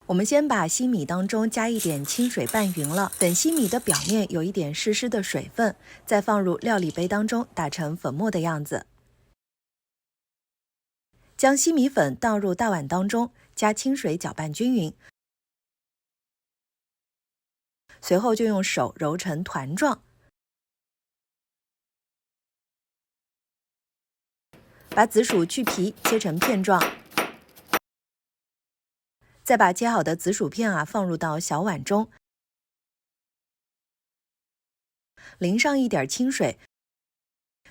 我们先把西米当中加一点清水拌匀了，等西米的表面有一点湿湿的水分，再放入料理杯当中打成粉末的样子。将西米粉倒入大碗当中，加清水搅拌均匀，随后就用手揉成团状。把紫薯去皮，切成片状。再把切好的紫薯片放入到小碗中，淋上一点清水，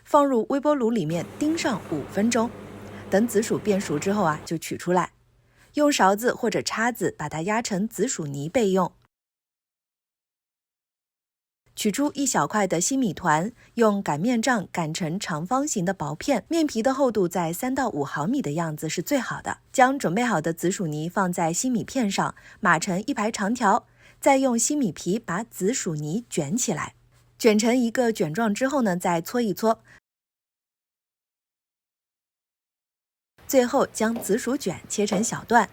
放入微波炉里面叮上5分钟。等紫薯变熟之后就取出来，用勺子或者叉子把它压成紫薯泥备用。取出一小块的西米团，用擀面杖擀成长方形的薄片，面皮的厚度在3到5毫米的样子是最好的。将准备好的紫薯泥放在西米片上，码成一排长条，再用西米皮把紫薯泥卷起来，卷成一个卷状之后呢，再搓一搓。最后将紫薯卷切成小段。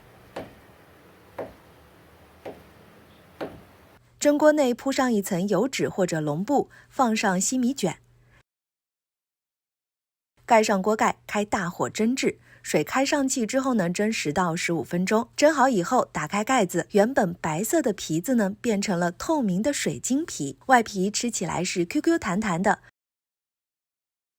蒸锅内铺上一层油纸或者笼布，放上西米卷，盖上锅盖，开大火蒸制。水开上气之后呢，蒸10到15分钟。蒸好以后，打开盖子，原本白色的皮子呢，变成了透明的水晶皮，外皮吃起来是 QQ 弹弹的，